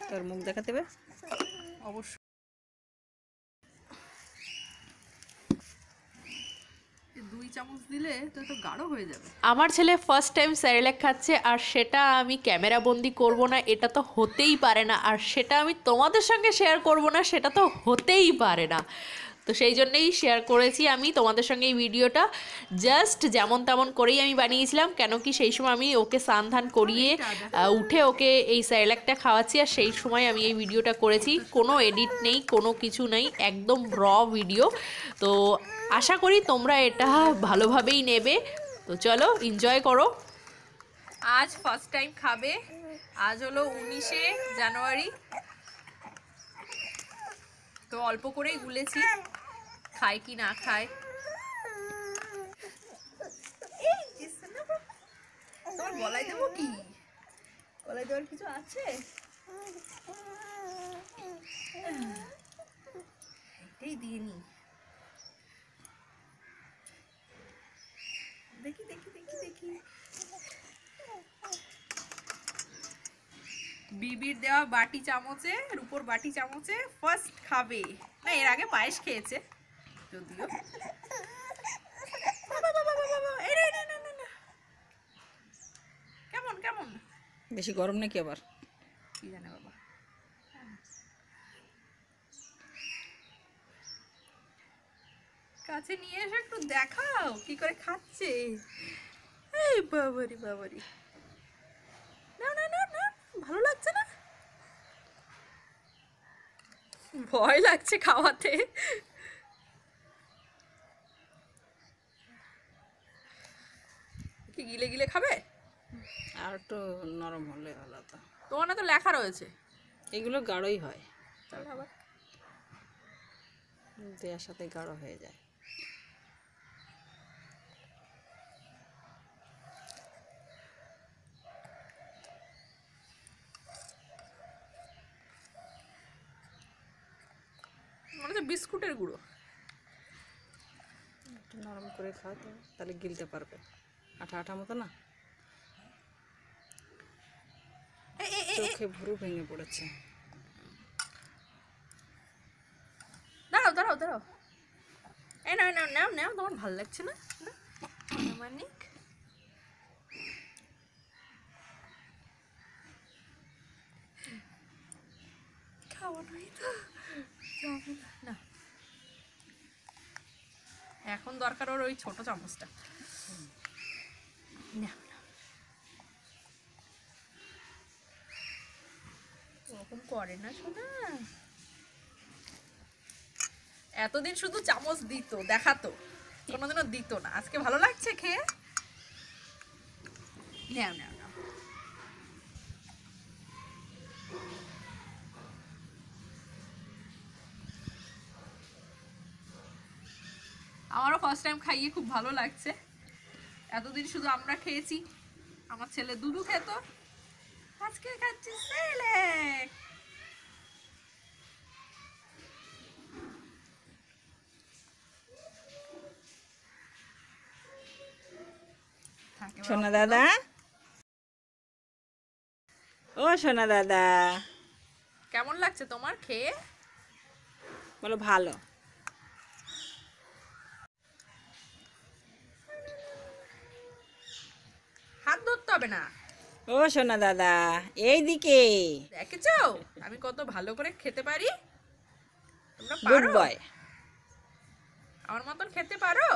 তোর মুখ দেখাতে হবে অবশ্যই। দুই চামচ দিলে তো তো গাঢ় হয়ে যাবে। আমার ছেলে ফার্স্ট টাইম সেরেলাক খাচ্ছে, আর সেটা আমি ক্যামেরা বন্দি করব না, এটা তো হতেই পারে না। আর সেটা আমি তোমাদের সঙ্গে শেয়ার করব না, সেটা তো হতেই পারে না। তো সেই জন্যেই শেয়ার করেছি আমি তোমাদের সঙ্গে এই ভিডিওটা। জাস্ট যেমন তেমন করেই আমি বানিয়েছিলাম, কেন কি সেই সময় আমি ওকে স্নান ধান করিয়ে উঠে ওকে এই সেরেলাকটা খাওয়াচ্ছি, আর সেই সময় আমি এই ভিডিওটা করেছি। কোনো এডিট নেই, কোনো কিছু নেই, একদম র ভিডিও। তো আশা করি তোমরা এটা ভালোভাবেই নেবে। তো চলো এনজয় করো। আজ ফার্স্ট টাইম খাবে। আজ হলো 19শে জানুয়ারি। তো অল্প করেই গুলেছি, খায় কি না খায়। তোমার গলায় দেবো কি? গলায় দেওয়ার কিছু আছে? এটাই দিয়ে নি। দেখি দেখি দেখি দেখি। বিবির দেওয়া বাটি চামচে, রূপোর বাটি চামচে ফার্স্ট খাবে। না, এর আগে পায়েস খেয়েছে যদিও। কেমন কেমন? বেশি গরম নাকি আবার? কি জানে বাবা। কাছে নিয়ে এসে একটু দেখাও কি করে খাচ্ছে। এই বাবারি বাবারি। না না না না, ভালো লাগছে না? ভয় লাগছে খাওয়াতে। কি গিলে গিলে খাবে? আর একটু নরম হলে ভালো তো। তোমার না তো লেখা রয়েছে। এগুলো গাঢ়ই হয়, তাহলে আবার দেওয়ার সাথে গাঢ় হয়ে যায়। মনে হচ্ছে বিস্কুটের গুঁড়ো। একটু নরম করে খাওয়াতে, তাহলে গিলতে পারবে। আঠা আঠা মতো না, চোখে ভুরু ভেঙে পড়েছে। দাঁড়াও দাঁড়াও দাঁড়াও। এই নাও নাও নাও নাও, তোমার ভালো লাগছে না? মানিক খাওয়ানোই তো না। এখন দরকার ওর ওই ছোট চামচটা। ওরকম করে না শোনা। এতদিন শুধু চামচ দিত, দেখাতো, কোনোদিনও দিত না। আজকে ভালো লাগছে খেয়ে। নাও নাও নাও। আমারও ফার্স্ট টাইম খাইয়ে খুব ভালো লাগছে। এতদিন শুধু আমরা খেয়েছি, আমার ছেলে দুধু খেত, আজকে খাচ্ছি সেরেলাক। সোনা দাদা, ও সোনা দাদা, কেমন লাগছে তোমার খেয়ে? বলো ভালো। হাত ধরতে হবে না। ও সোনা দাদা, এইদিকে। দেখেছো আমি কত ভালো করে খেতে পারি? তোমরা গুড পারো? বয়। আমার মতন খেতে পারো?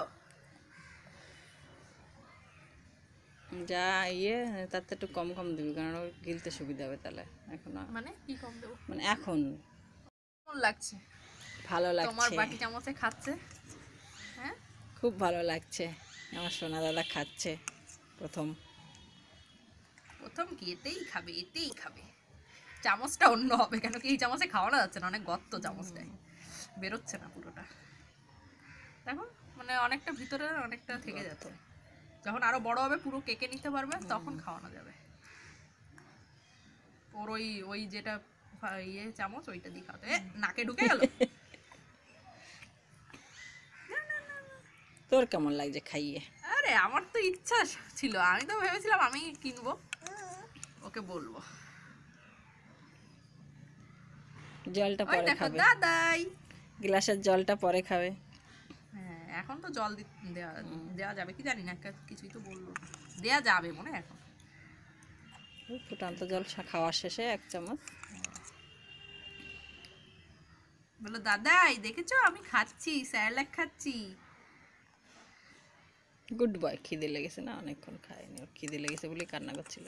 যা ইয়ে তার তো একটু কম কম দিবি, কারণ ওর গিলতে সুবিধা হবে। তাহলে এখন মানে কি কম দেবো? মানে এখন কেমন লাগছে? ভালো তোমার লাগছে, বাটি চামচে খাচ্ছে। হ্যাঁ, খুব ভালো লাগছে। আমার সোনা দাদা খাচ্ছে প্রথম। প্রথম কি এতেই খাবে? এতেই খাবে। চামচটা অন্য হবে, কেন কি এই চামচে খাওয়ানো যাচ্ছে না, অনেক গর্ত চামচটায়, বেরোচ্ছে না পুরোটা। দেখো মানে অনেকটা ভিতরে অনেকটা থেকে যাচ্ছে। যখন আরো বড় হবে পুরো কেকে নিতে পারবে, তখন খাওয়ানো যাবে। ওর ওই ওই যেটা ইয়ে চামচ, ওইটা দিয়ে খাওয়াতে। নাকে ঢুকে গেল। তোর কেমন লাগছে খাইয়ে? আরে আমার তো ইচ্ছা ছিল, আমি তো ভেবেছিলাম আমি কিনবো, ওকে বলবো। জলটা ওই পরে দেখো খাবে, দাদাই। গ্লাসের জলটা পরে খাবে। হ্যাঁ এখন তো জল দেওয়া দেওয়া যাবে কি জানি না, কিছুই তো বললো না। দেওয়া যাবে মনে হয় এখন। ওই ফুটান্ত জল খাওয়ার শেষে 1 চামচ। বলো দাদাই দেখেছো আমি খাচ্ছি, স্যারলাক খাচ্ছি। Good boy. খিদে লেগেছে না, অনেকক্ষণ খায়নি, ওর খিদে লেগেছে বলে কান্না করছিল।